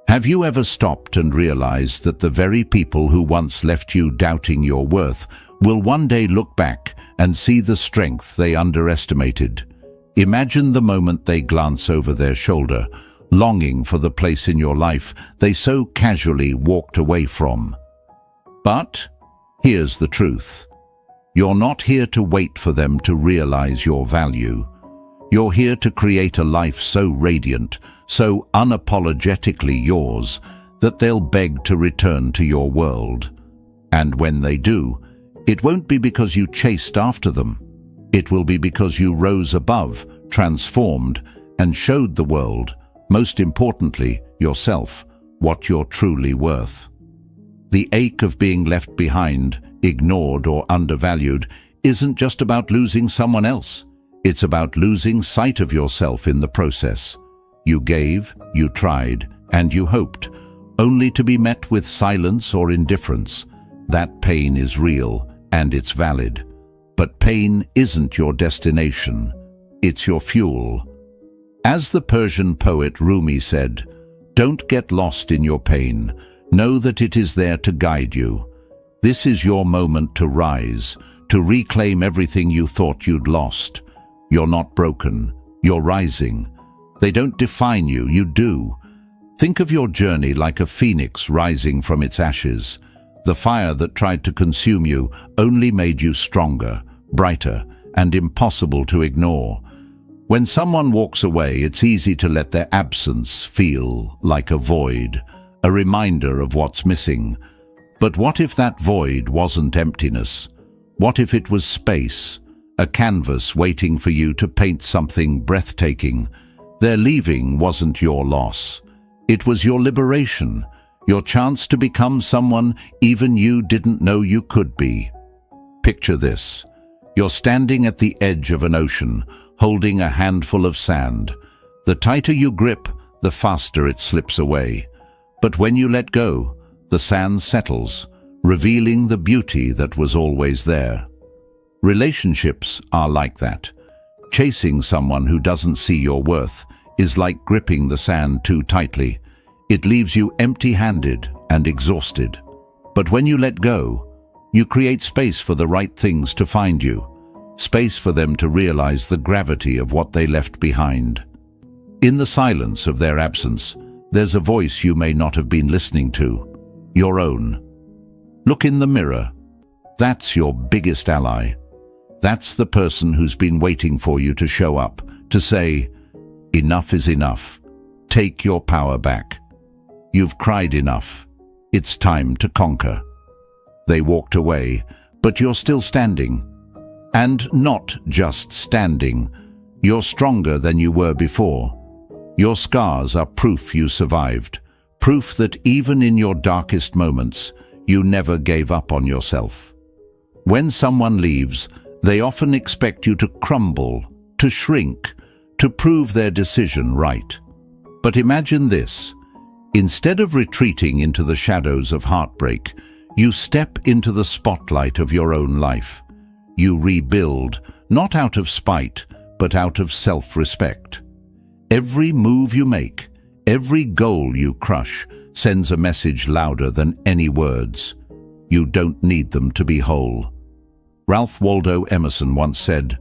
Have you ever stopped and realized that the very people who once left you doubting your worth will one day look back and see the strength they underestimated? Imagine the moment they glance over their shoulder, longing for the place in your life they so casually walked away from. But here's the truth. You're not here to wait for them to realize your value. You're here to create a life so radiant, so unapologetically yours, that they'll beg to return to your world. And when they do, it won't be because you chased after them. It will be because you rose above, transformed, and showed the world, most importantly, yourself, what you're truly worth. The ache of being left behind, ignored or undervalued, isn't just about losing someone else. It's about losing sight of yourself in the process. You gave, you tried, and you hoped, only to be met with silence or indifference. That pain is real, and it's valid. But pain isn't your destination. It's your fuel. As the Persian poet Rumi said, "Don't get lost in your pain. Know that it is there to guide you." This is your moment to rise, to reclaim everything you thought you'd lost. You're not broken. You're rising. They don't define you, you do. Think of your journey like a phoenix rising from its ashes. The fire that tried to consume you only made you stronger, brighter, and impossible to ignore. When someone walks away, it's easy to let their absence feel like a void, a reminder of what's missing. But what if that void wasn't emptiness? What if it was space, a canvas waiting for you to paint something breathtaking? Their leaving wasn't your loss. It was your liberation, your chance to become someone even you didn't know you could be. Picture this. You're standing at the edge of an ocean, holding a handful of sand. The tighter you grip, the faster it slips away. But when you let go, the sand settles, revealing the beauty that was always there. Relationships are like that. Chasing someone who doesn't see your worth is like gripping the sand too tightly. It leaves you empty-handed and exhausted. But when you let go, you create space for the right things to find you, space for them to realize the gravity of what they left behind. In the silence of their absence, there's a voice you may not have been listening to, your own. Look in the mirror. That's your biggest ally. That's the person who's been waiting for you to show up, to say, "Enough is enough. Take your power back. You've cried enough. It's time to conquer." They walked away, but you're still standing. And not just standing. You're stronger than you were before. Your scars are proof you survived, proof that even in your darkest moments, you never gave up on yourself. When someone leaves, they often expect you to crumble, to shrink, to prove their decision right. But imagine this. Instead of retreating into the shadows of heartbreak, you step into the spotlight of your own life. You rebuild, not out of spite, but out of self-respect. Every move you make, every goal you crush, sends a message louder than any words. You don't need them to be whole. Ralph Waldo Emerson once said,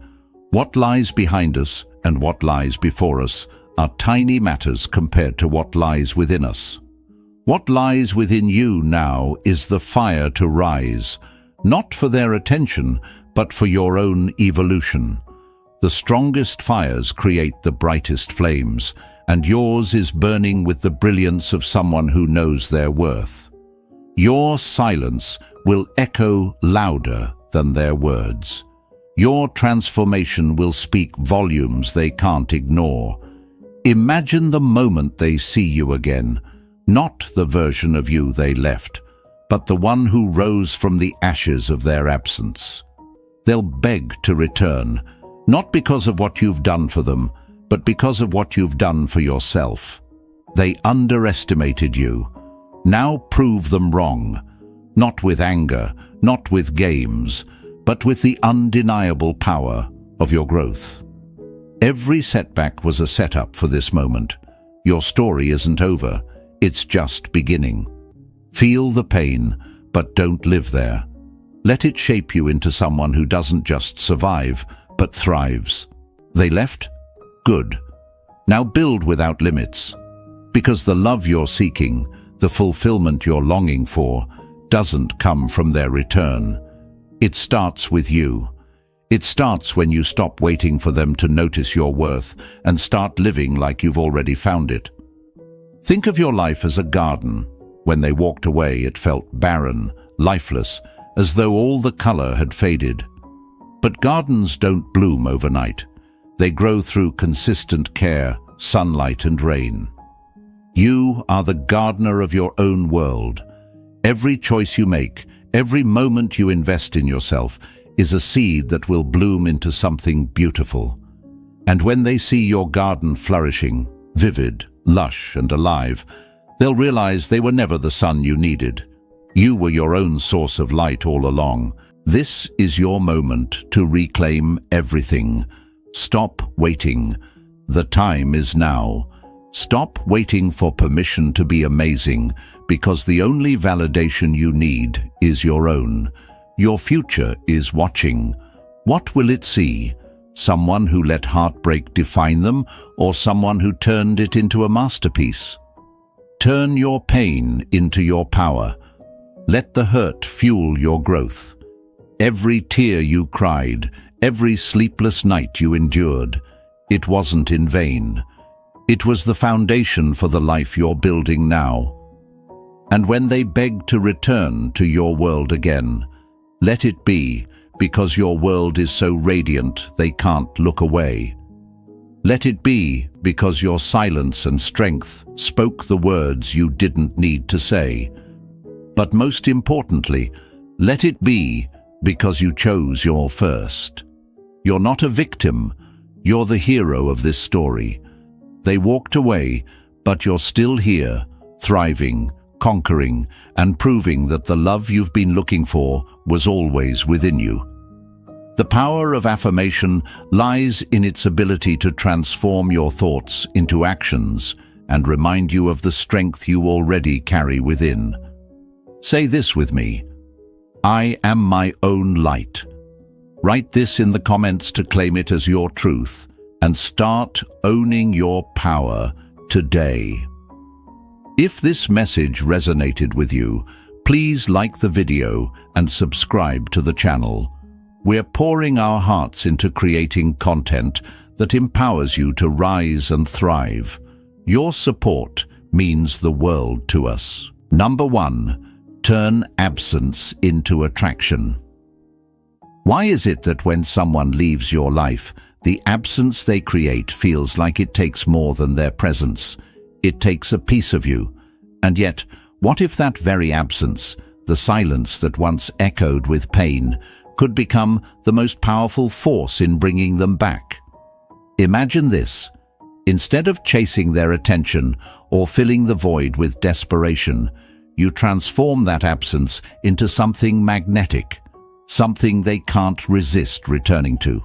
"What lies behind us and what lies before us are tiny matters compared to what lies within us." What lies within you now is the fire to rise, not for their attention, but for your own evolution. The strongest fires create the brightest flames, and yours is burning with the brilliance of someone who knows their worth. Your silence will echo louder than their words. Your transformation will speak volumes they can't ignore. Imagine the moment they see you again, not the version of you they left, but the one who rose from the ashes of their absence. They'll beg to return, not because of what you've done for them, but because of what you've done for yourself. They underestimated you. Now prove them wrong, not with anger, not with games, but with the undeniable power of your growth. Every setback was a setup for this moment. Your story isn't over. It's just beginning. Feel the pain, but don't live there. Let it shape you into someone who doesn't just survive, but thrives. They left? Good. Now build without limits. Because the love you're seeking, the fulfillment you're longing for, doesn't come from their return. It starts with you. It starts when you stop waiting for them to notice your worth and start living like you've already found it. Think of your life as a garden. When they walked away, it felt barren, lifeless, as though all the color had faded. But gardens don't bloom overnight. They grow through consistent care, sunlight and rain. You are the gardener of your own world. Every choice you make, every moment you invest in yourself, is a seed that will bloom into something beautiful. And when they see your garden flourishing, vivid, lush and alive, they'll realize they were never the sun you needed. You were your own source of light all along. This is your moment to reclaim everything. Stop waiting. The time is now. Stop waiting for permission to be amazing, because the only validation you need is your own. Your future is watching. What will it see? Someone who let heartbreak define them, or someone who turned it into a masterpiece? Turn your pain into your power. Let the hurt fuel your growth. Every tear you cried, every sleepless night you endured, it wasn't in vain. It was the foundation for the life you're building now. And when they beg to return to your world again, let it be because your world is so radiant they can't look away. Let it be because your silence and strength spoke the words you didn't need to say. But most importantly, let it be because you chose your first. You're not a victim, you're the hero of this story. They walked away, but you're still here, thriving, conquering, and proving that the love you've been looking for was always within you. The power of affirmation lies in its ability to transform your thoughts into actions and remind you of the strength you already carry within. Say this with me: I am my own light. Write this in the comments to claim it as your truth, and start owning your power today. If this message resonated with you, please like the video and subscribe to the channel. We're pouring our hearts into creating content that empowers you to rise and thrive. Your support means the world to us. Number 1, turn absence into attraction. Why is it that when someone leaves your life, the absence they create feels like it takes more than their presence? It takes a piece of you. And yet, what if that very absence, the silence that once echoed with pain, could become the most powerful force in bringing them back? Imagine this. Instead of chasing their attention or filling the void with desperation, you transform that absence into something magnetic, something they can't resist returning to.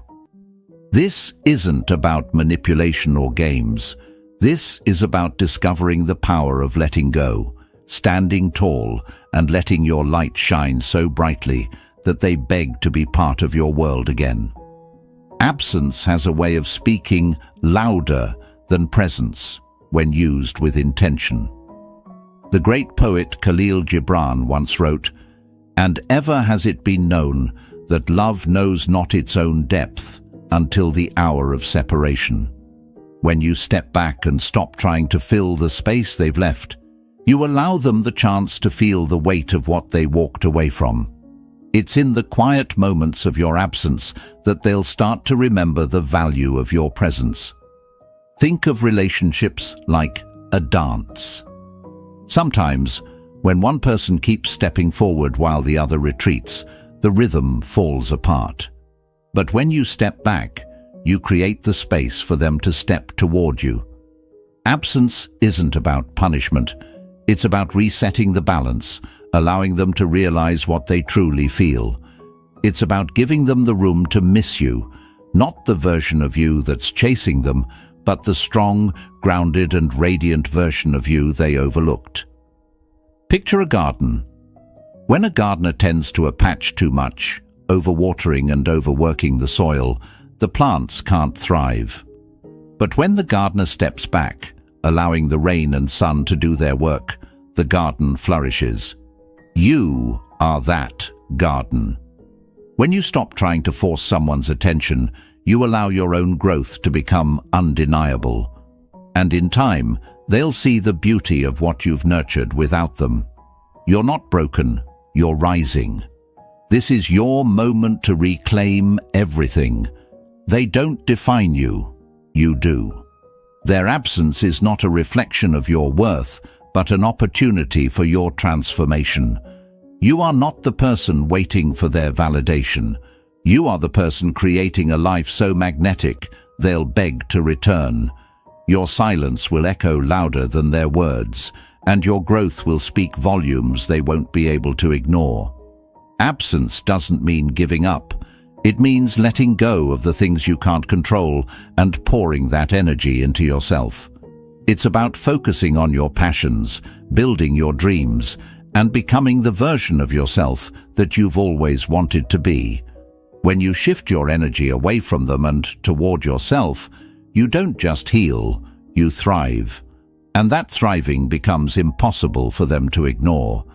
This isn't about manipulation or games. This is about discovering the power of letting go, standing tall, and letting your light shine so brightly that they beg to be part of your world again. Absence has a way of speaking louder than presence when used with intention. The great poet Khalil Gibran once wrote, "And ever has it been known that love knows not its own depth until the hour of separation." When you step back and stop trying to fill the space they've left, you allow them the chance to feel the weight of what they walked away from. It's in the quiet moments of your absence that they'll start to remember the value of your presence. Think of relationships like a dance. Sometimes, when one person keeps stepping forward while the other retreats, the rhythm falls apart. But when you step back, you create the space for them to step toward you. Absence isn't about punishment. It's about resetting the balance, allowing them to realize what they truly feel. It's about giving them the room to miss you, not the version of you that's chasing them, but the strong, grounded and radiant version of you they overlooked. Picture a garden. When a gardener tends to a patch too much, overwatering and overworking the soil, the plants can't thrive. But when the gardener steps back, allowing the rain and sun to do their work, the garden flourishes. You are that garden. When you stop trying to force someone's attention, you allow your own growth to become undeniable. And in time, they'll see the beauty of what you've nurtured without them. You're not broken, you're rising. This is your moment to reclaim everything. They don't define you, you do. Their absence is not a reflection of your worth, but an opportunity for your transformation. You are not the person waiting for their validation. You are the person creating a life so magnetic, they'll beg to return. Your silence will echo louder than their words, and your growth will speak volumes they won't be able to ignore. Absence doesn't mean giving up. It means letting go of the things you can't control and pouring that energy into yourself. It's about focusing on your passions, building your dreams, and becoming the version of yourself that you've always wanted to be. When you shift your energy away from them and toward yourself, you don't just heal, you thrive. And that thriving becomes impossible for them to ignore.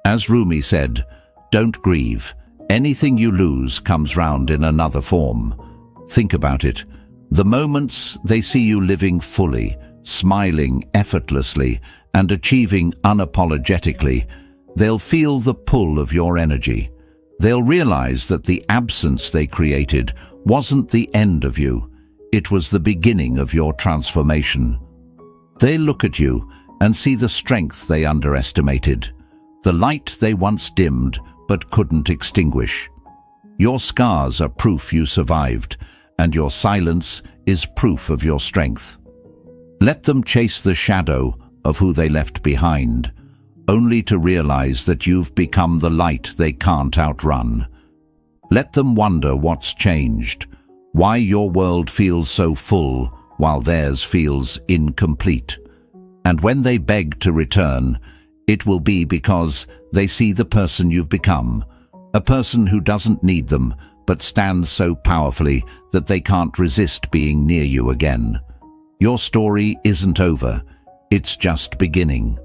As Rumi said, "Don't grieve. Anything you lose comes round in another form." Think about it. The moments they see you living fully, smiling effortlessly, and achieving unapologetically, they'll feel the pull of your energy. They'll realize that the absence they created wasn't the end of you. It was the beginning of your transformation. They look at you and see the strength they underestimated, the light they once dimmed but couldn't extinguish. Your scars are proof you survived, and your silence is proof of your strength. Let them chase the shadow of who they left behind, only to realize that you've become the light they can't outrun. Let them wonder what's changed, why your world feels so full while theirs feels incomplete. And when they beg to return, it will be because they see the person you've become, a person who doesn't need them but stands so powerfully that they can't resist being near you again. Your story isn't over, it's just beginning.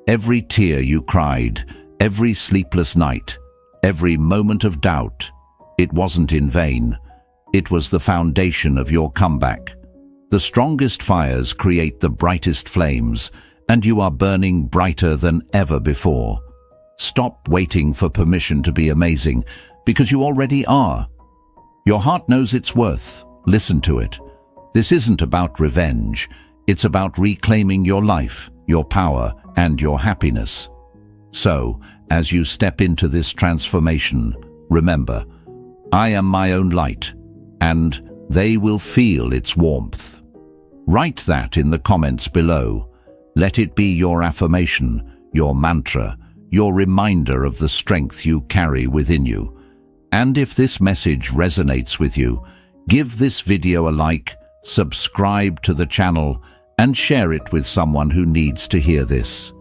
Every tear you cried, every sleepless night, every moment of doubt, it wasn't in vain. It was the foundation of your comeback. The strongest fires create the brightest flames, and you are burning brighter than ever before. Stop waiting for permission to be amazing, because you already are. Your heart knows its worth. Listen to it. This isn't about revenge. It's about reclaiming your life, your power, and your happiness. So, as you step into this transformation, remember, I am my own light, and they will feel its warmth. Write that in the comments below. Let it be your affirmation, your mantra, your reminder of the strength you carry within you. And if this message resonates with you, give this video a like, subscribe to the channel, and share it with someone who needs to hear this.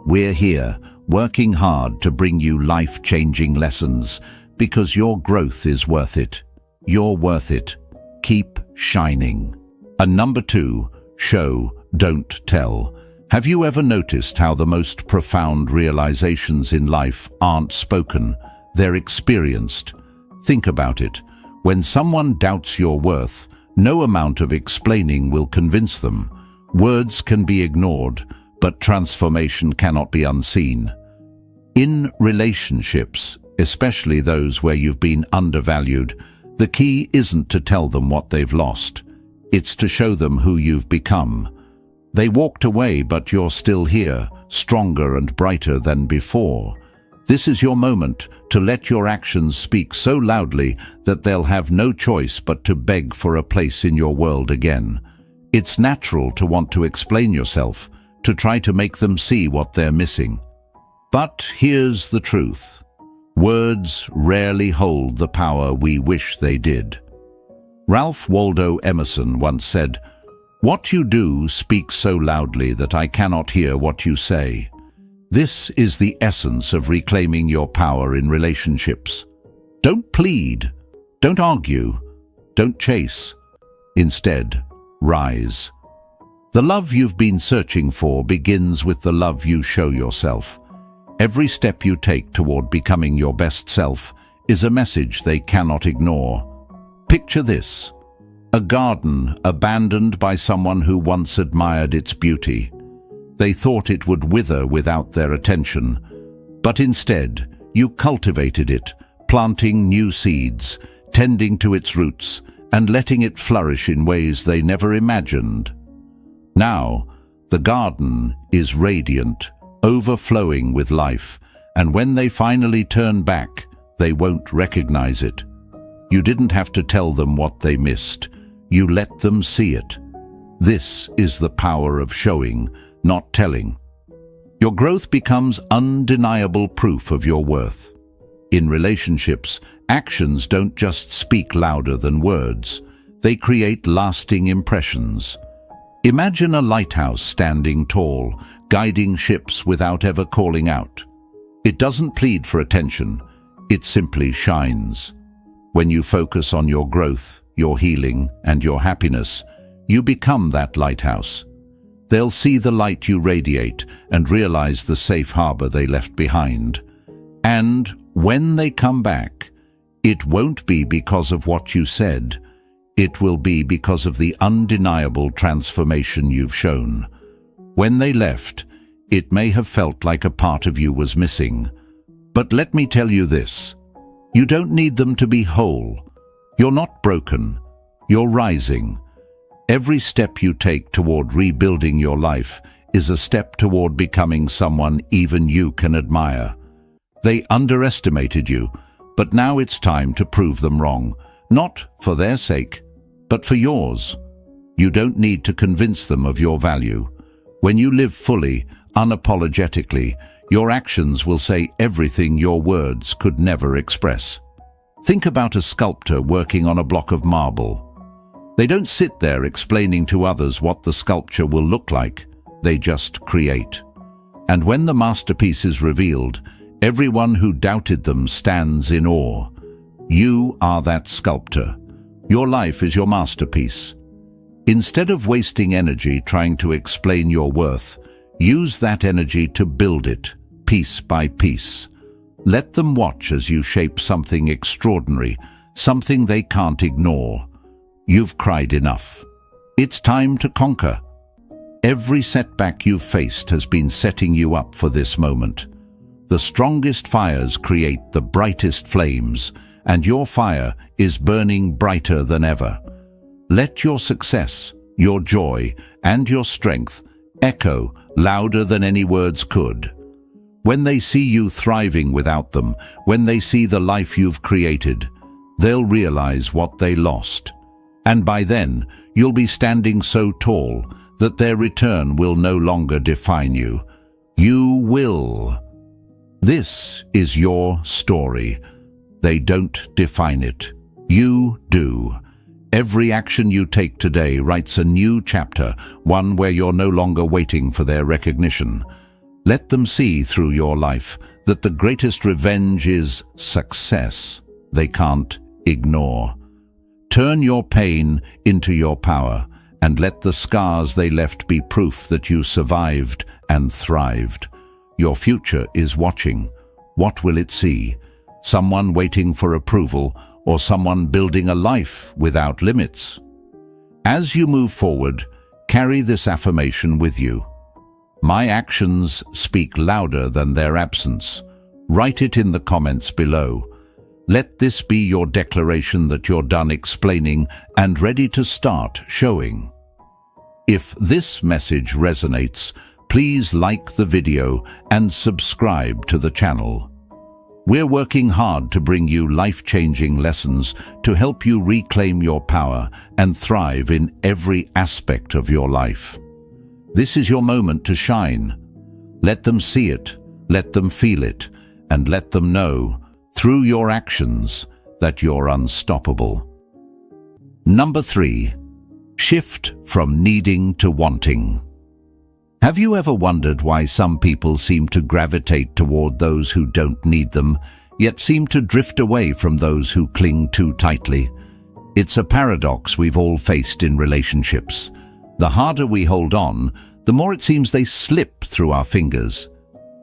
We're here, working hard to bring you life-changing lessons, because your growth is worth it. You're worth it. Keep shining. And number 2, show, don't tell. Have you ever noticed how the most profound realizations in life aren't spoken, they're experienced? Think about it. When someone doubts your worth, no amount of explaining will convince them. Words can be ignored, but transformation cannot be unseen. In relationships, especially those where you've been undervalued, the key isn't to tell them what they've lost. It's to show them who you've become. They walked away, but you're still here, stronger and brighter than before. This is your moment to let your actions speak so loudly that they'll have no choice but to beg for a place in your world again. It's natural to want to explain yourself, to try to make them see what they're missing. But here's the truth. Words rarely hold the power we wish they did. Ralph Waldo Emerson once said, What you do speaks so loudly that I cannot hear what you say. This is the essence of reclaiming your power in relationships. Don't plead. Don't argue. Don't chase. Instead, rise. The love you've been searching for begins with the love you show yourself. Every step you take toward becoming your best self is a message they cannot ignore. Picture this: a garden abandoned by someone who once admired its beauty. They thought it would wither without their attention, but instead you cultivated it, planting new seeds, tending to its roots, and letting it flourish in ways they never imagined. Now, the garden is radiant, overflowing with life, and when they finally turn back, they won't recognize it. You didn't have to tell them what they missed. You let them see it. This is the power of showing, not telling. Your growth becomes undeniable proof of your worth. In relationships, actions don't just speak louder than words. They create lasting impressions. Imagine a lighthouse standing tall, guiding ships without ever calling out. It doesn't plead for attention. It simply shines. When you focus on your growth, your healing, and your happiness, you become that lighthouse. They'll see the light you radiate and realize the safe harbor they left behind. And when they come back, it won't be because of what you said. It will be because of the undeniable transformation you've shown. When they left, it may have felt like a part of you was missing. But let me tell you this: you don't need them to be whole. You're not broken. You're rising. Every step you take toward rebuilding your life is a step toward becoming someone even you can admire. They underestimated you, but now it's time to prove them wrong, not for their sake, but for yours. You don't need to convince them of your value. When you live fully, unapologetically, your actions will say everything your words could never express. Think about a sculptor working on a block of marble. They don't sit there explaining to others what the sculpture will look like. They just create. And when the masterpiece is revealed, everyone who doubted them stands in awe. You are that sculptor. Your life is your masterpiece. Instead of wasting energy trying to explain your worth, use that energy to build it, piece by piece. Let them watch as you shape something extraordinary, something they can't ignore. You've cried enough. It's time to conquer. Every setback you've faced has been setting you up for this moment. The strongest fires create the brightest flames, and your fire is burning brighter than ever. Let your success, your joy, and your strength echo louder than any words could. When they see you thriving without them, when they see the life you've created, they'll realize what they lost. And by then, you'll be standing so tall that their return will no longer define you. You will. This is your story. They don't define it. You do. Every action you take today writes a new chapter, one where you're no longer waiting for their recognition. Let them see through your life that the greatest revenge is success they can't ignore. Turn your pain into your power, and let the scars they left be proof that you survived and thrived. Your future is watching. What will it see? Someone waiting for approval, or someone building a life without limits? As you move forward, carry this affirmation with you. My actions speak louder than their absence. Write it in the comments below. Let this be your declaration that you're done explaining and ready to start showing. If this message resonates, please like the video and subscribe to the channel. We're working hard to bring you life-changing lessons to help you reclaim your power and thrive in every aspect of your life. This is your moment to shine. Let them see it, let them feel it, and let them know, through your actions, that you're unstoppable. Number 3. Shift from needing to wanting. Have you ever wondered why some people seem to gravitate toward those who don't need them, yet seem to drift away from those who cling too tightly? It's a paradox we've all faced in relationships. The harder we hold on, the more it seems they slip through our fingers.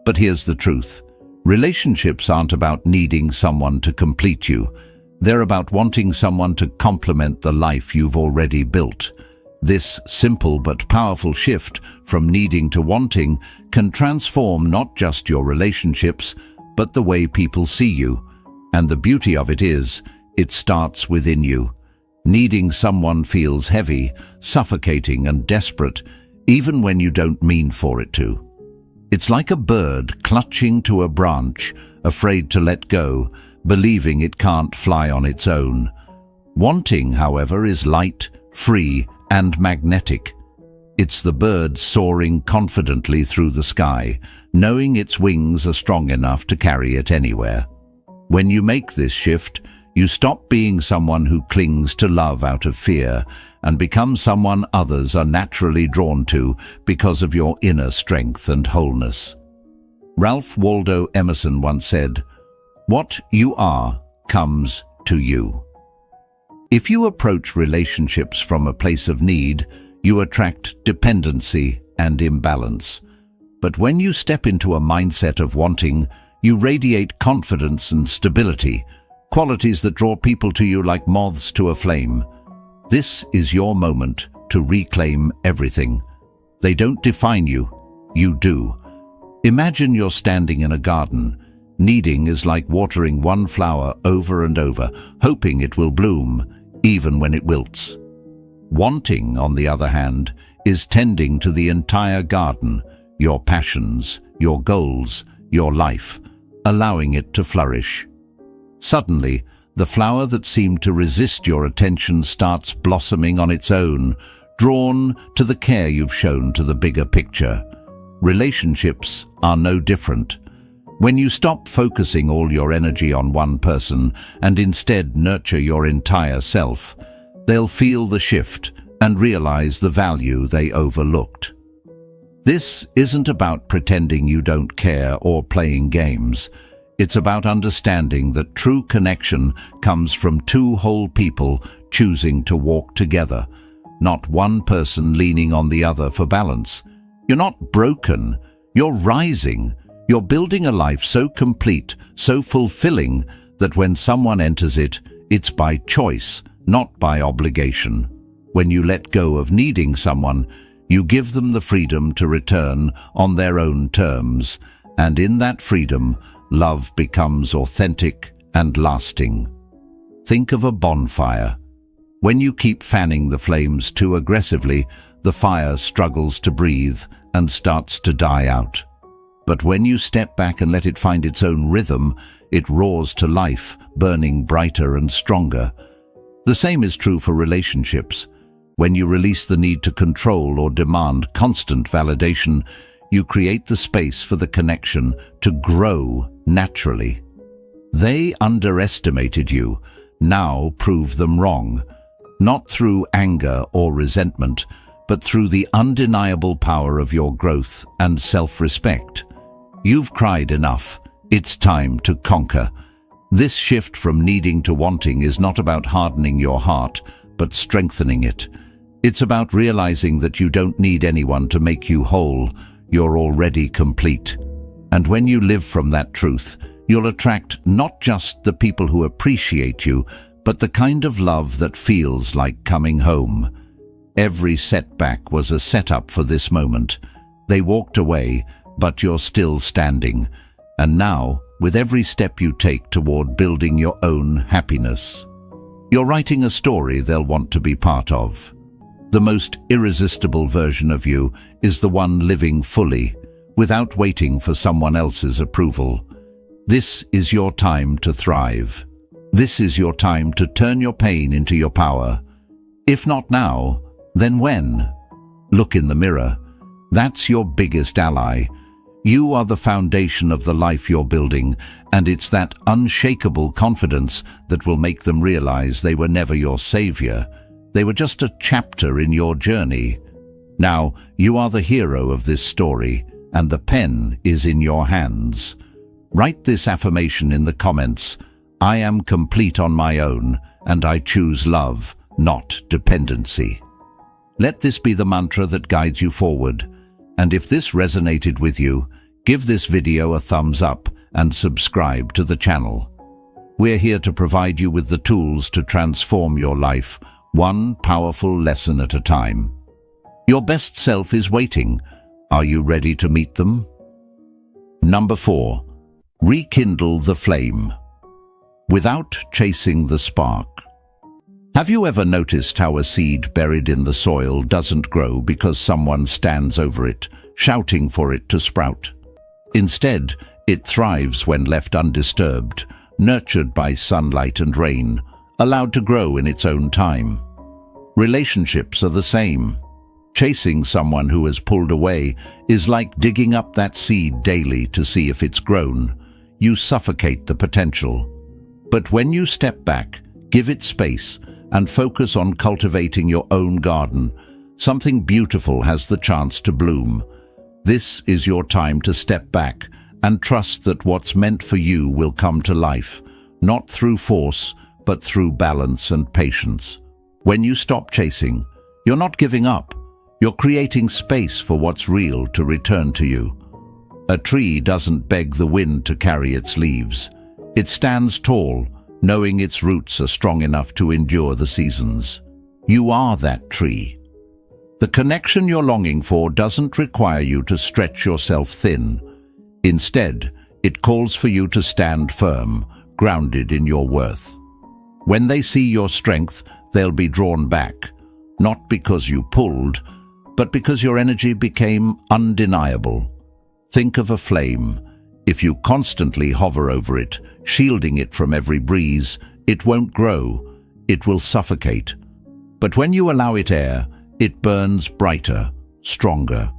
But here's the truth. Relationships aren't about needing someone to complete you. They're about wanting someone to complement the life you've already built. This simple but powerful shift from needing to wanting can transform not just your relationships, but the way people see you. And the beauty of it is, it starts within you. Needing someone feels heavy, suffocating and desperate, even when you don't mean for it to. It's like a bird clutching to a branch, afraid to let go, believing it can't fly on its own. Wanting, however, is light, free, and magnetic. It's the bird soaring confidently through the sky, knowing its wings are strong enough to carry it anywhere. When you make this shift, you stop being someone who clings to love out of fear and become someone others are naturally drawn to because of your inner strength and wholeness. Ralph Waldo Emerson once said, "What you are comes to you." If you approach relationships from a place of need, you attract dependency and imbalance. But when you step into a mindset of wanting, you radiate confidence and stability, qualities that draw people to you like moths to a flame. This is your moment to reclaim everything. They don't define you, you do. Imagine you're standing in a garden. Needing is like watering one flower over and over, hoping it will bloom, even when it wilts. Wanting, on the other hand, is tending to the entire garden, your passions, your goals, your life, allowing it to flourish. Suddenly, the flower that seemed to resist your attention starts blossoming on its own, drawn to the care you've shown to the bigger picture. Relationships are no different. When you stop focusing all your energy on one person and instead nurture your entire self, they'll feel the shift and realize the value they overlooked. This isn't about pretending you don't care or playing games. It's about understanding that true connection comes from two whole people choosing to walk together, not one person leaning on the other for balance. You're not broken, you're rising. You're building a life so complete, so fulfilling, that when someone enters it, it's by choice, not by obligation. When you let go of needing someone, you give them the freedom to return on their own terms, and in that freedom, love becomes authentic and lasting. Think of a bonfire. When you keep fanning the flames too aggressively, the fire struggles to breathe and starts to die out. But when you step back and let it find its own rhythm, it roars to life, burning brighter and stronger. The same is true for relationships. When you release the need to control or demand constant validation, you create the space for the connection to grow naturally. They underestimated you. Now prove them wrong, not through anger or resentment, but through the undeniable power of your growth and self-respect. You've cried enough. It's time to conquer. This shift from needing to wanting is not about hardening your heart, but strengthening it. It's about realizing that you don't need anyone to make you whole. You're already complete. And when you live from that truth, you'll attract not just the people who appreciate you, but the kind of love that feels like coming home. Every setback was a setup for this moment. They walked away, but you're still standing. And now, with every step you take toward building your own happiness, you're writing a story they'll want to be part of. The most irresistible version of you is the one living fully, without waiting for someone else's approval. This is your time to thrive. This is your time to turn your pain into your power. If not now, then when? Look in the mirror. That's your biggest ally. You are the foundation of the life you're building, and it's that unshakable confidence that will make them realize they were never your savior. They were just a chapter in your journey. Now, you are the hero of this story, and the pen is in your hands. Write this affirmation in the comments: I am complete on my own, and I choose love, not dependency. Let this be the mantra that guides you forward. And if this resonated with you, give this video a thumbs up and subscribe to the channel. We're here to provide you with the tools to transform your life, one powerful lesson at a time. Your best self is waiting. Are you ready to meet them? Number 4. Rekindle the flame. Without chasing the spark. Have you ever noticed how a seed buried in the soil doesn't grow because someone stands over it, shouting for it to sprout? Instead, it thrives when left undisturbed, nurtured by sunlight and rain, allowed to grow in its own time. Relationships are the same. Chasing someone who has pulled away is like digging up that seed daily to see if it's grown. You suffocate the potential. But when you step back, give it space, and focus on cultivating your own garden, something beautiful has the chance to bloom. This is your time to step back and trust that what's meant for you will come to life, not through force, but through balance and patience. When you stop chasing, you're not giving up. You're creating space for what's real to return to you. A tree doesn't beg the wind to carry its leaves. It stands tall, knowing its roots are strong enough to endure the seasons. You are that tree. The connection you're longing for doesn't require you to stretch yourself thin. Instead, it calls for you to stand firm, grounded in your worth. When they see your strength, they'll be drawn back, not because you pulled, but because your energy became undeniable. Think of a flame. If you constantly hover over it, shielding it from every breeze, it won't grow, it will suffocate. But when you allow it air, it burns brighter, stronger.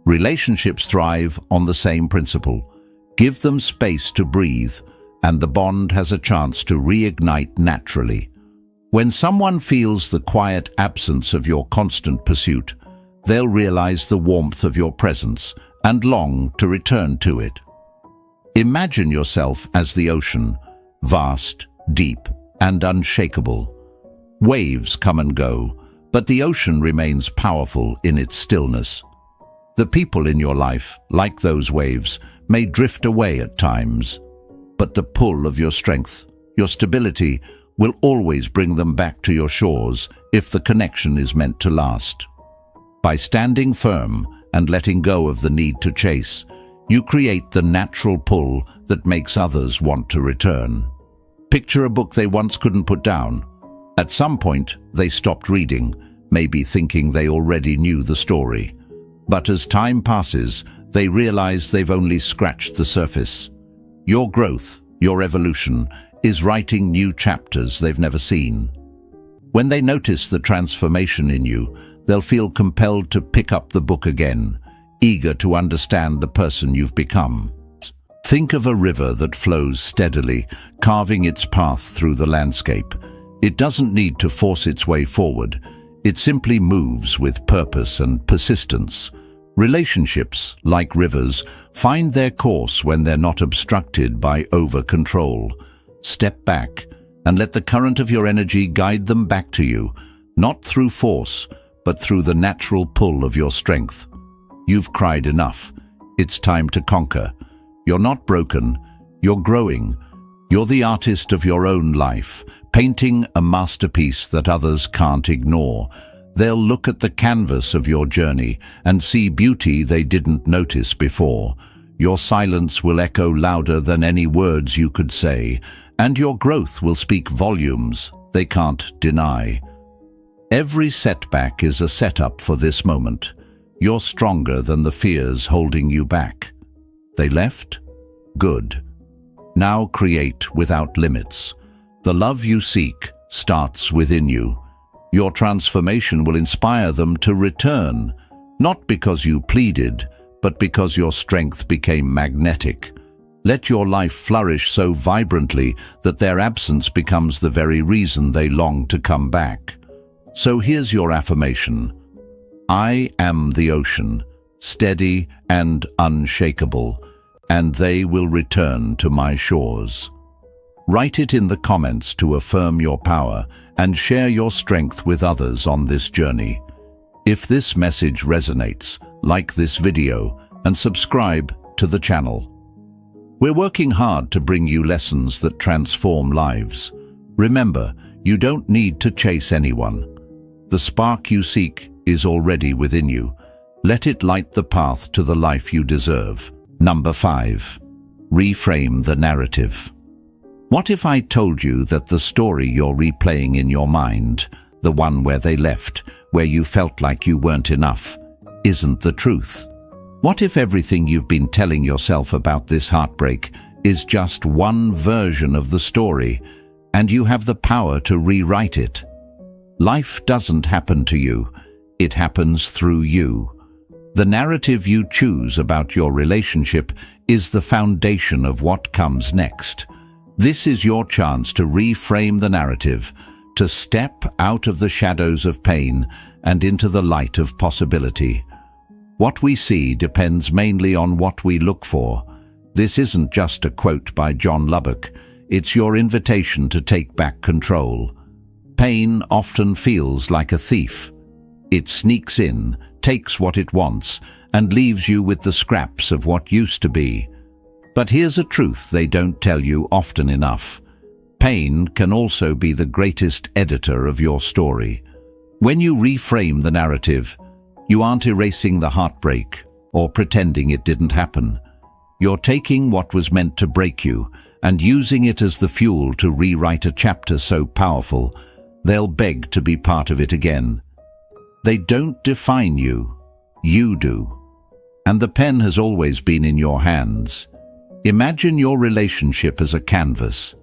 Relationships thrive on the same principle. Give them space to breathe, and the bond has a chance to reignite naturally. When someone feels the quiet absence of your constant pursuit, they'll realize the warmth of your presence and long to return to it. Imagine yourself as the ocean, vast, deep, and unshakable. Waves come and go, but the ocean remains powerful in its stillness. The people in your life, like those waves, may drift away at times, but the pull of your strength, your stability, will always bring them back to your shores if the connection is meant to last. By standing firm and letting go of the need to chase, you create the natural pull that makes others want to return. Picture a book they once couldn't put down. At some point, they stopped reading, maybe thinking they already knew the story. But as time passes, they realize they've only scratched the surface. Your growth, your evolution, is writing new chapters they've never seen. When they notice the transformation in you, they'll feel compelled to pick up the book again, eager to understand the person you've become. Think of a river that flows steadily, carving its path through the landscape. It doesn't need to force its way forward. It simply moves with purpose and persistence. Relationships, like rivers, find their course when they're not obstructed by over-control. Step back and let the current of your energy guide them back to you, not through force, but through the natural pull of your strength. You've cried enough. It's time to conquer. You're not broken. You're growing. You're the artist of your own life, painting a masterpiece that others can't ignore. They'll look at the canvas of your journey and see beauty they didn't notice before. Your silence will echo louder than any words you could say, and your growth will speak volumes they can't deny. Every setback is a setup for this moment. You're stronger than the fears holding you back. They left? Good. Now create without limits. The love you seek starts within you. Your transformation will inspire them to return, not because you pleaded, but because your strength became magnetic. Let your life flourish so vibrantly that their absence becomes the very reason they long to come back. So here's your affirmation. I am the ocean, steady and unshakable, and they will return to my shores. Write it in the comments to affirm your power and share your strength with others on this journey. If this message resonates, like this video and subscribe to the channel. We're working hard to bring you lessons that transform lives. Remember, you don't need to chase anyone. The spark you seek is already within you. Let it light the path to the life you deserve. Number 5. Reframe the narrative. What if I told you that the story you're replaying in your mind, the one where they left, where you felt like you weren't enough, isn't the truth? What if everything you've been telling yourself about this heartbreak is just one version of the story, and you have the power to rewrite it? Life doesn't happen to you, it happens through you. The narrative you choose about your relationship is the foundation of what comes next. This is your chance to reframe the narrative, to step out of the shadows of pain and into the light of possibility. What we see depends mainly on what we look for. This isn't just a quote by John Lubbock. It's your invitation to take back control. Pain often feels like a thief. It sneaks in, takes what it wants, and leaves you with the scraps of what used to be. But here's a truth they don't tell you often enough. Pain can also be the greatest editor of your story. When you reframe the narrative, you aren't erasing the heartbreak or pretending it didn't happen. You're taking what was meant to break you and using it as the fuel to rewrite a chapter so powerful, they'll beg to be part of it again. They don't define you, you do. And the pen has always been in your hands. Imagine your relationship as a canvas.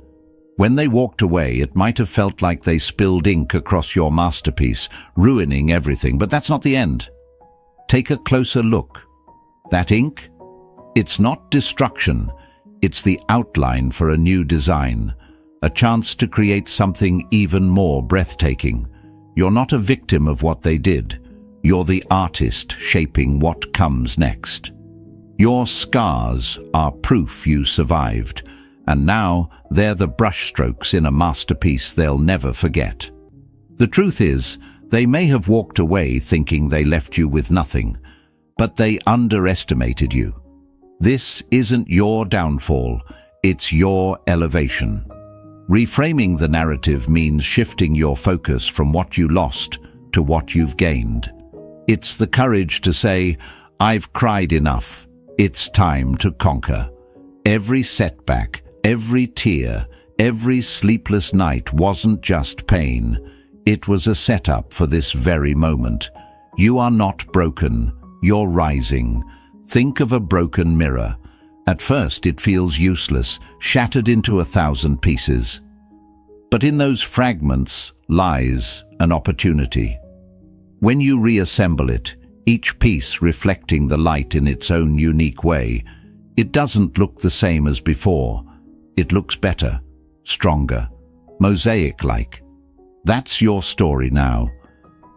When they walked away, it might have felt like they spilled ink across your masterpiece, ruining everything, but that's not the end. Take a closer look. That ink? It's not destruction. It's the outline for a new design, a chance to create something even more breathtaking. You're not a victim of what they did. You're the artist shaping what comes next. Your scars are proof you survived, and now they're the brushstrokes in a masterpiece they'll never forget. The truth is, they may have walked away thinking they left you with nothing, but they underestimated you. This isn't your downfall, it's your elevation. Reframing the narrative means shifting your focus from what you lost to what you've gained. It's the courage to say, I've cried enough, it's time to conquer. Every setback, every tear, every sleepless night wasn't just pain. It was a setup for this very moment. You are not broken, you're rising. Think of a broken mirror. At first it feels useless, shattered into 1,000 pieces. But in those fragments lies an opportunity. When you reassemble it, each piece reflecting the light in its own unique way, it doesn't look the same as before. It looks better, stronger, mosaic-like. That's your story now.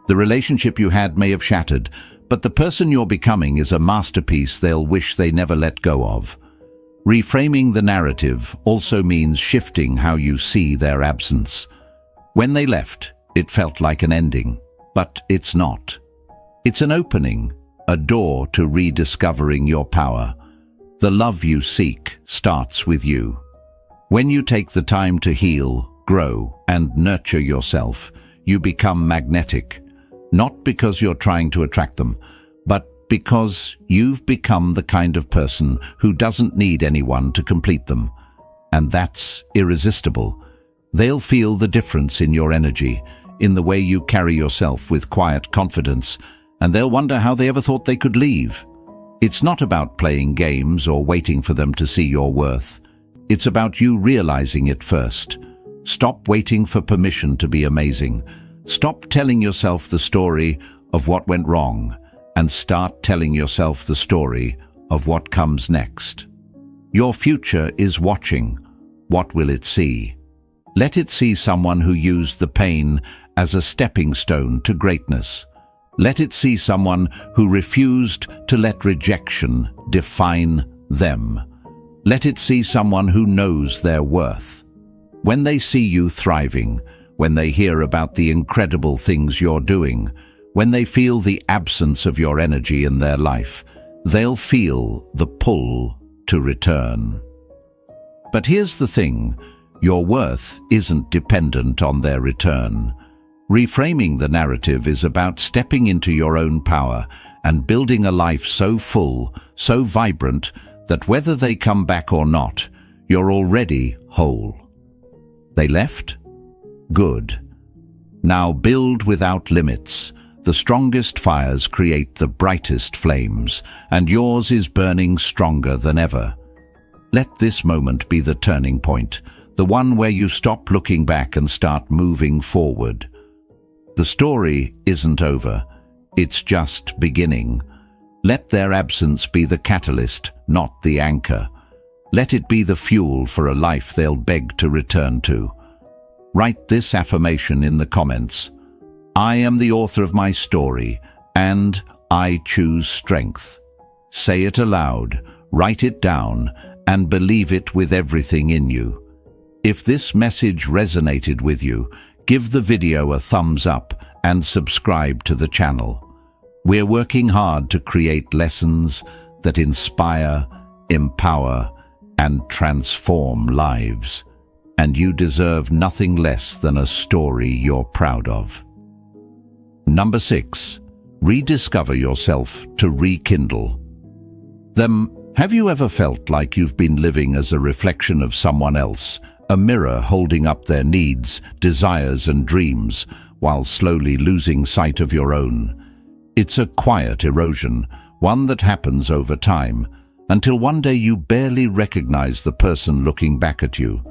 The relationship you had may have shattered, but the person you're becoming is a masterpiece they'll wish they never let go of. Reframing the narrative also means shifting how you see their absence. When they left, it felt like an ending, but it's not. It's an opening, a door to rediscovering your power. The love you seek starts with you. When you take the time to heal, grow, and nurture yourself, you become magnetic, not because you're trying to attract them, but because you've become the kind of person who doesn't need anyone to complete them. And that's irresistible. They'll feel the difference in your energy, in the way you carry yourself with quiet confidence, and they'll wonder how they ever thought they could leave. It's not about playing games or waiting for them to see your worth. It's about you realizing it first. Stop waiting for permission to be amazing. Stop telling yourself the story of what went wrong and start telling yourself the story of what comes next. Your future is watching. What will it see? Let it see someone who used the pain as a stepping stone to greatness. Let it see someone who refused to let rejection define them. Let it see someone who knows their worth. When they see you thriving, when they hear about the incredible things you're doing, when they feel the absence of your energy in their life, they'll feel the pull to return. But here's the thing, your worth isn't dependent on their return. Reframing the narrative is about stepping into your own power and building a life so full, so vibrant, that whether they come back or not, you're already whole. They left? Good. Now build without limits. The strongest fires create the brightest flames, and yours is burning stronger than ever. Let this moment be the turning point, the one where you stop looking back and start moving forward. The story isn't over. It's just beginning. Let their absence be the catalyst, not the anchor. Let it be the fuel for a life they'll beg to return to. Write this affirmation in the comments. I am the author of my story, and I choose strength. Say it aloud, write it down, and believe it with everything in you. If this message resonated with you, give the video a thumbs up and subscribe to the channel. We're working hard to create lessons that inspire, empower, and transform lives. And you deserve nothing less than a story you're proud of. Number 6. Rediscover yourself to rekindle. Have you ever felt like you've been living as a reflection of someone else, a mirror holding up their needs, desires, and dreams, while slowly losing sight of your own? It's a quiet erosion, one that happens over time, until one day you barely recognize the person looking back at you.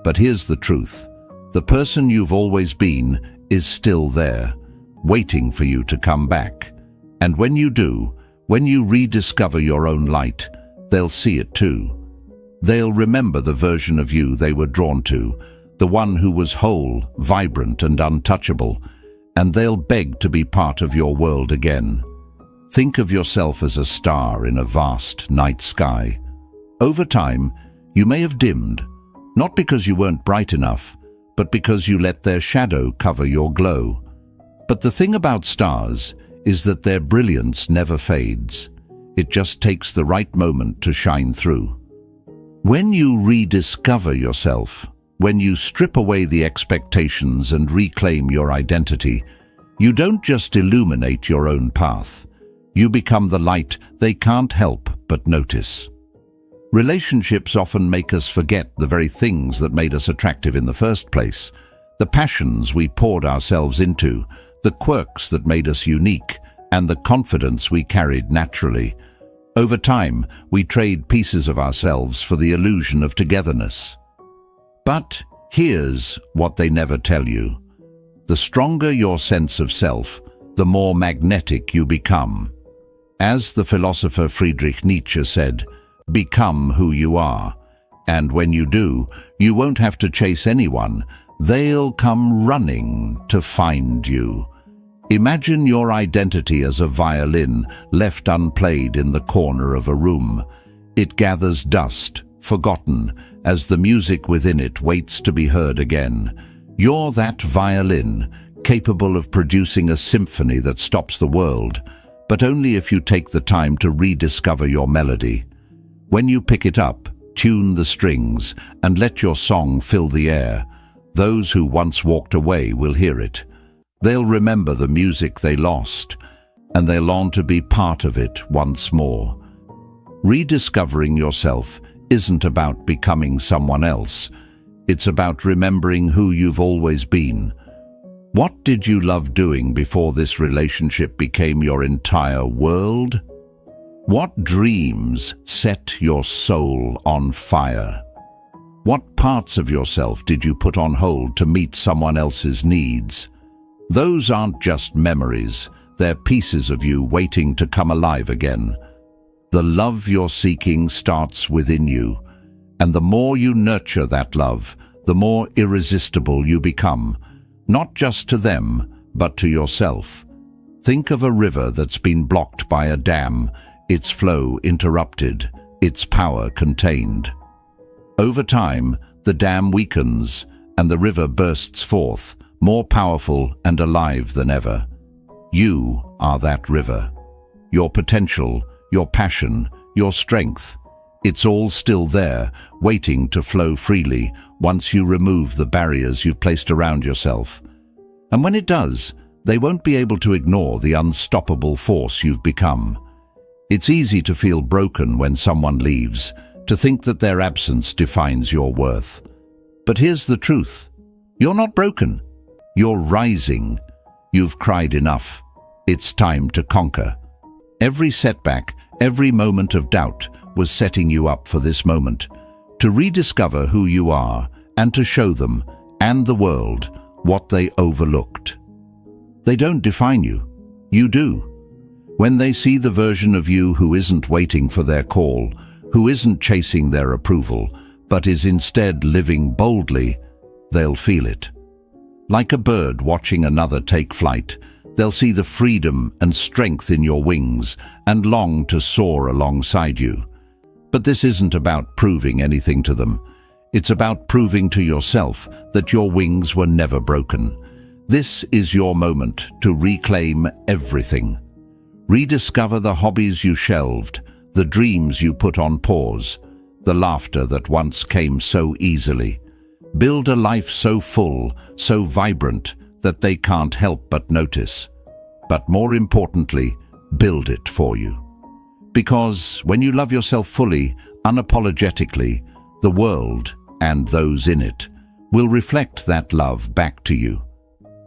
But here's the truth. The person you've always been is still there, waiting for you to come back. And when you do, when you rediscover your own light, they'll see it too. They'll remember the version of you they were drawn to, the one who was whole, vibrant, and untouchable, and they'll beg to be part of your world again. Think of yourself as a star in a vast night sky. Over time, you may have dimmed, not because you weren't bright enough, but because you let their shadow cover your glow. But the thing about stars is that their brilliance never fades. It just takes the right moment to shine through. When you rediscover yourself, when you strip away the expectations and reclaim your identity, you don't just illuminate your own path. You become the light they can't help but notice. Relationships often make us forget the very things that made us attractive in the first place, the passions we poured ourselves into, the quirks that made us unique, and the confidence we carried naturally. Over time, we trade pieces of ourselves for the illusion of togetherness. But here's what they never tell you. The stronger your sense of self, the more magnetic you become. As the philosopher Friedrich Nietzsche said, become who you are. And when you do, you won't have to chase anyone. They'll come running to find you. Imagine your identity as a violin left unplayed in the corner of a room. It gathers dust, forgotten, as the music within it waits to be heard again. You're that violin, capable of producing a symphony that stops the world, but only if you take the time to rediscover your melody. When you pick it up, tune the strings, and let your song fill the air, those who once walked away will hear it. They'll remember the music they lost, and they'll long to be part of it once more. Rediscovering yourself isn't about becoming someone else. It's about remembering who you've always been. What did you love doing before this relationship became your entire world? What dreams set your soul on fire? What parts of yourself did you put on hold to meet someone else's needs? Those aren't just memories, they're pieces of you waiting to come alive again. The love you're seeking starts within you, and the more you nurture that love, the more irresistible you become. not just to them, but to yourself. Think of a river that's been blocked by a dam, its flow interrupted, its power contained. Over time, the dam weakens, and the river bursts forth, more powerful and alive than ever. You are that river. Your potential, your passion, your strength, it's all still there, waiting to flow freely once you remove the barriers you've placed around yourself. And when it does, they won't be able to ignore the unstoppable force you've become. It's easy to feel broken when someone leaves, to think that their absence defines your worth. But here's the truth. You're not broken. You're rising. You've cried enough. It's time to conquer. Every setback, every moment of doubt was setting you up for this moment, to rediscover who you are and to show them, and the world, what they overlooked. They don't define you. You do. When they see the version of you who isn't waiting for their call, who isn't chasing their approval, but is instead living boldly, they'll feel it. Like a bird watching another take flight, they'll see the freedom and strength in your wings and long to soar alongside you. But this isn't about proving anything to them. It's about proving to yourself that your wings were never broken. This is your moment to reclaim everything. Rediscover the hobbies you shelved, the dreams you put on pause, the laughter that once came so easily. Build a life so full, so vibrant, that they can't help but notice. But more importantly, build it for you. Because when you love yourself fully, unapologetically, the world, and those in it, will reflect that love back to you.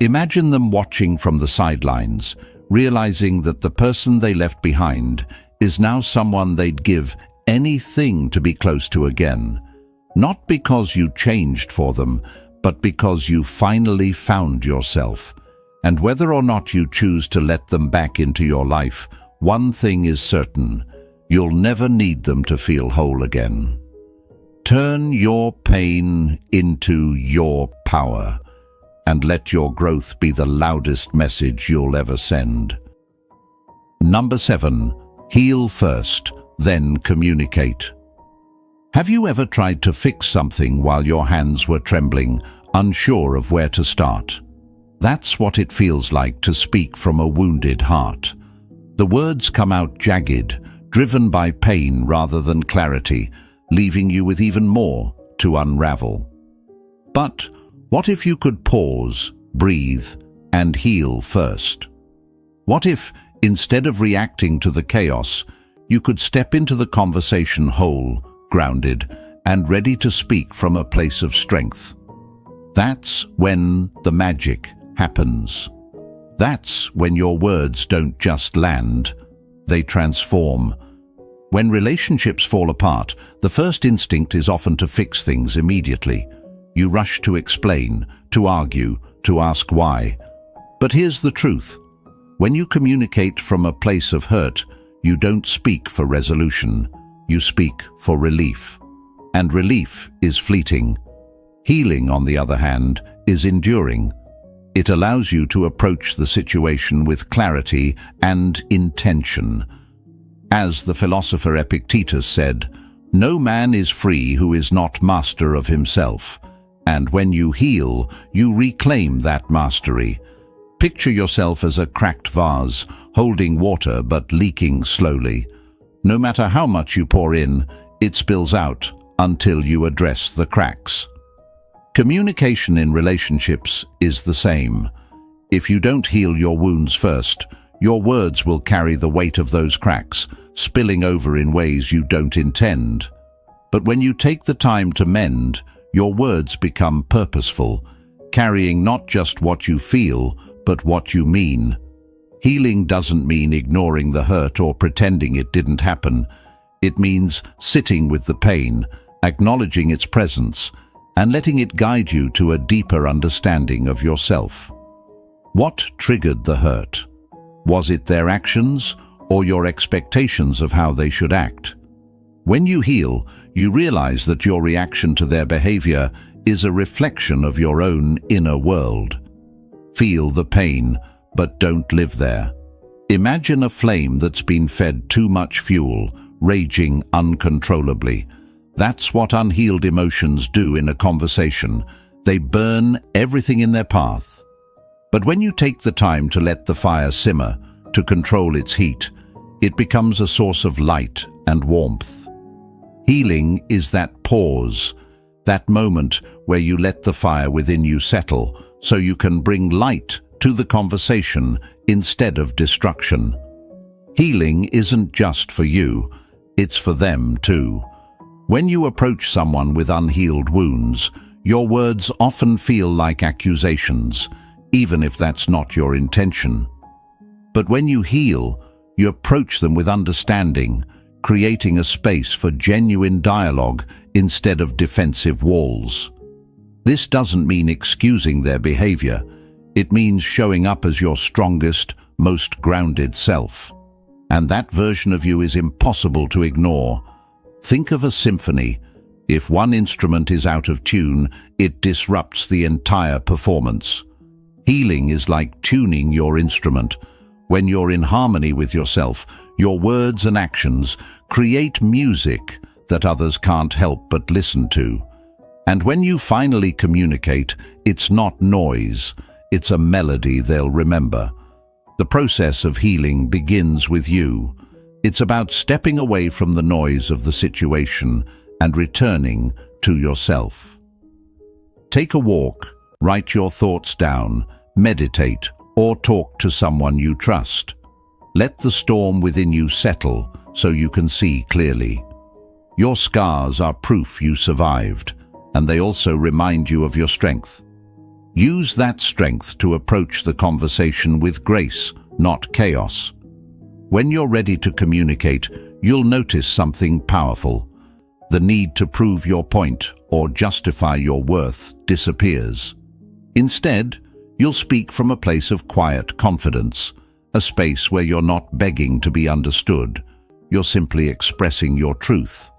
Imagine them watching from the sidelines, realizing that the person they left behind is now someone they'd give anything to be close to again. Not because you changed for them, but because you finally found yourself. And whether or not you choose to let them back into your life, one thing is certain: you'll never need them to feel whole again. Turn your pain into your power, and let your growth be the loudest message you'll ever send. Number 7. Heal first, then communicate. Have you ever tried to fix something while your hands were trembling, unsure of where to start? That's what it feels like to speak from a wounded heart. The words come out jagged, driven by pain rather than clarity, leaving you with even more to unravel. But what if you could pause, breathe, and heal first? What if, instead of reacting to the chaos, you could step into the conversation whole, grounded, and ready to speak from a place of strength? That's when the magic happens. That's when your words don't just land, they transform. When relationships fall apart, the first instinct is often to fix things immediately. You rush to explain, to argue, to ask why. But here's the truth. When you communicate from a place of hurt, you don't speak for resolution. You speak for relief. And relief is fleeting. Healing, on the other hand, is enduring. It allows you to approach the situation with clarity and intention. As the philosopher Epictetus said, "No man is free who is not master of himself." And when you heal, you reclaim that mastery. Picture yourself as a cracked vase, holding water but leaking slowly. No matter how much you pour in, it spills out until you address the cracks. Communication in relationships is the same. If you don't heal your wounds first, your words will carry the weight of those cracks, spilling over in ways you don't intend. But when you take the time to mend, your words become purposeful, carrying not just what you feel, but what you mean. Healing doesn't mean ignoring the hurt or pretending it didn't happen. It means sitting with the pain, acknowledging its presence, and letting it guide you to a deeper understanding of yourself. What triggered the hurt? Was it their actions or your expectations of how they should act? When you heal, you realize that your reaction to their behavior is a reflection of your own inner world. Feel the pain, but don't live there. Imagine a flame that's been fed too much fuel, raging uncontrollably. That's what unhealed emotions do in a conversation. They burn everything in their path. But when you take the time to let the fire simmer, to control its heat, it becomes a source of light and warmth. Healing is that pause, that moment where you let the fire within you settle so you can bring light to the conversation instead of destruction. Healing isn't just for you, it's for them too. When you approach someone with unhealed wounds, your words often feel like accusations, even if that's not your intention. But when you heal, you approach them with understanding, creating a space for genuine dialogue instead of defensive walls. This doesn't mean excusing their behavior. It means showing up as your strongest, most grounded self. And that version of you is impossible to ignore. Think of a symphony. If one instrument is out of tune, it disrupts the entire performance. Healing is like tuning your instrument. When you're in harmony with yourself, your words and actions create music that others can't help but listen to. And when you finally communicate, it's not noise, it's a melody they'll remember. The process of healing begins with you. It's about stepping away from the noise of the situation and returning to yourself. Take a walk, write your thoughts down, meditate, or talk to someone you trust. Let the storm within you settle so you can see clearly. Your scars are proof you survived, and they also remind you of your strength. Use that strength to approach the conversation with grace, not chaos. When you're ready to communicate, you'll notice something powerful. The need to prove your point or justify your worth disappears. Instead, you'll speak from a place of quiet confidence, a space where you're not begging to be understood. You're simply expressing your truth.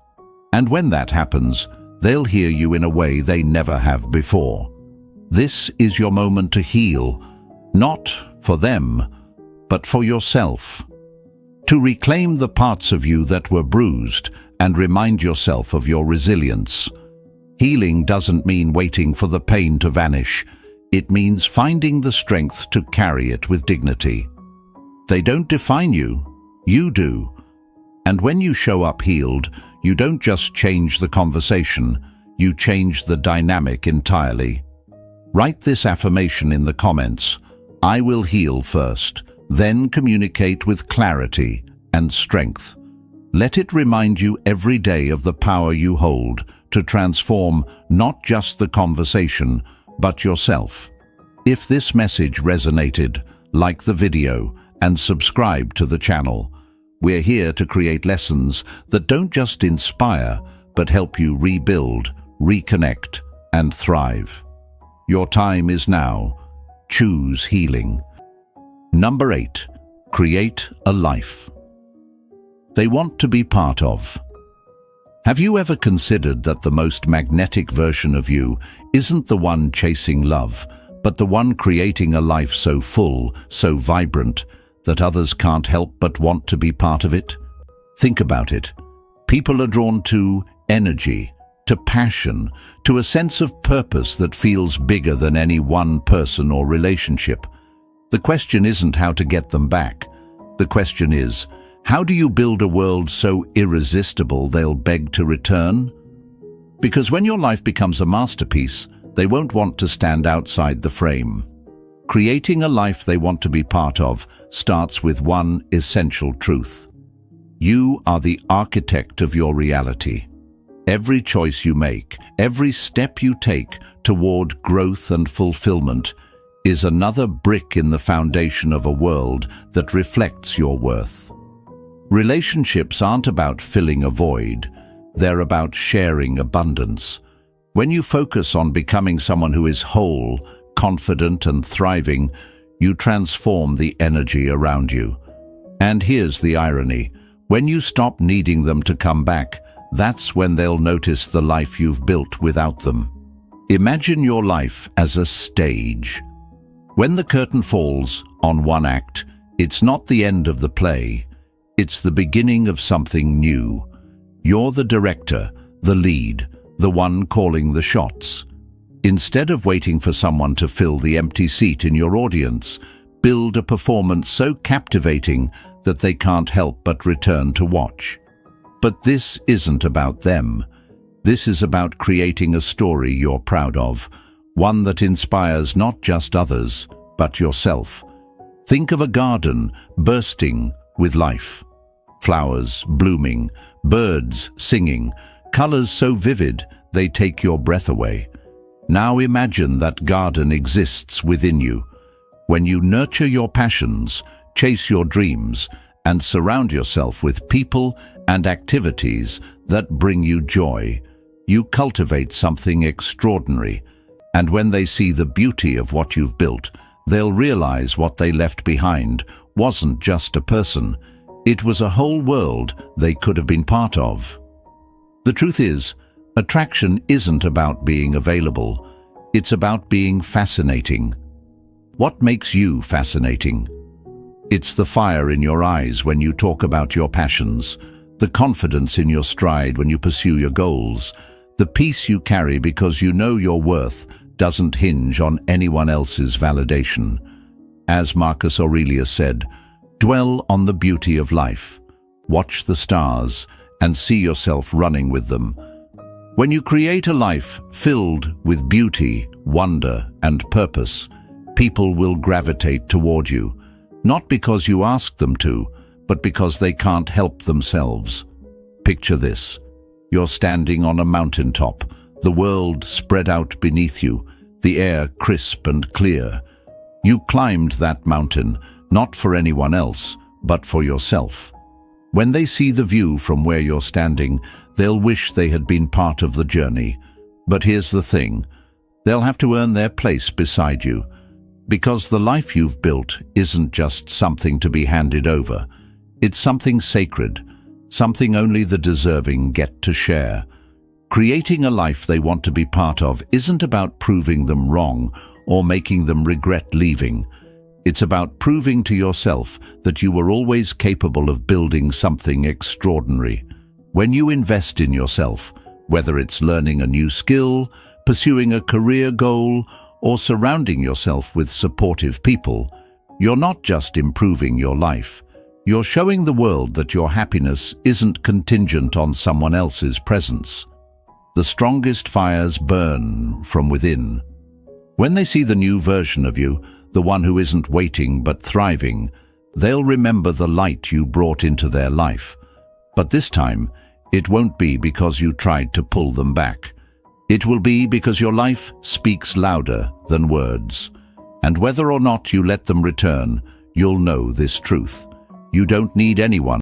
And when that happens, they'll hear you in a way they never have before. This is your moment to heal, not for them, but for yourself. To reclaim the parts of you that were bruised and remind yourself of your resilience. Healing doesn't mean waiting for the pain to vanish. It means finding the strength to carry it with dignity. They don't define you, you do. And when you show up healed, you don't just change the conversation, you change the dynamic entirely. Write this affirmation in the comments. I will heal first, then communicate with clarity and strength. Let it remind you every day of the power you hold to transform not just the conversation, but yourself. If this message resonated, like the video and subscribe to the channel. We're here to create lessons that don't just inspire, but help you rebuild, reconnect, and thrive. Your time is now. Choose healing. Number 8. Create a life they want to be part of. Have you ever considered that the most magnetic version of you isn't the one chasing love, but the one creating a life so full, so vibrant, that others can't help but want to be part of it? Think about it. People are drawn to energy, to passion, to a sense of purpose that feels bigger than any one person or relationship. The question isn't how to get them back. The question is, how do you build a world so irresistible they'll beg to return? Because when your life becomes a masterpiece, they won't want to stand outside the frame. Creating a life they want to be part of starts with one essential truth. You are the architect of your reality. Every choice you make, every step you take toward growth and fulfillment is another brick in the foundation of a world that reflects your worth. Relationships aren't about filling a void, they're about sharing abundance. When you focus on becoming someone who is whole, confident and thriving, you transform the energy around you. And here's the irony. When you stop needing them to come back, that's when they'll notice the life you've built without them. Imagine your life as a stage. When the curtain falls on one act, it's not the end of the play, it's the beginning of something new. You're the director, the lead, the one calling the shots. Instead of waiting for someone to fill the empty seat in your audience, build a performance so captivating that they can't help but return to watch. But this isn't about them. This is about creating a story you're proud of, one that inspires not just others, but yourself. Think of a garden bursting with life. Flowers blooming, birds singing, colors so vivid they take your breath away. Now imagine that garden exists within you. When you nurture your passions, chase your dreams, and surround yourself with people and activities that bring you joy, you cultivate something extraordinary. And when they see the beauty of what you've built, they'll realize what they left behind wasn't just a person. It was a whole world they could have been part of. The truth is, attraction isn't about being available. It's about being fascinating. What makes you fascinating? It's the fire in your eyes when you talk about your passions, the confidence in your stride when you pursue your goals, the peace you carry because you know your worth doesn't hinge on anyone else's validation. As Marcus Aurelius said, dwell on the beauty of life, watch the stars, and see yourself running with them. When you create a life filled with beauty, wonder, and purpose, people will gravitate toward you, not because you ask them to, but because they can't help themselves. Picture this. You're standing on a mountaintop, the world spread out beneath you, the air crisp and clear. You climbed that mountain, not for anyone else, but for yourself. When they see the view from where you're standing, they'll wish they had been part of the journey. But here's the thing, they'll have to earn their place beside you, because the life you've built isn't just something to be handed over. It's something sacred, something only the deserving get to share. Creating a life they want to be part of isn't about proving them wrong or making them regret leaving. It's about proving to yourself that you were always capable of building something extraordinary. When you invest in yourself, whether it's learning a new skill, pursuing a career goal, or surrounding yourself with supportive people, you're not just improving your life. You're showing the world that your happiness isn't contingent on someone else's presence. The strongest fires burn from within. When they see the new version of you, the one who isn't waiting but thriving, they'll remember the light you brought into their life. But this time, it won't be because you tried to pull them back. It will be because your life speaks louder than words. And whether or not you let them return, you'll know this truth. You don't need anyone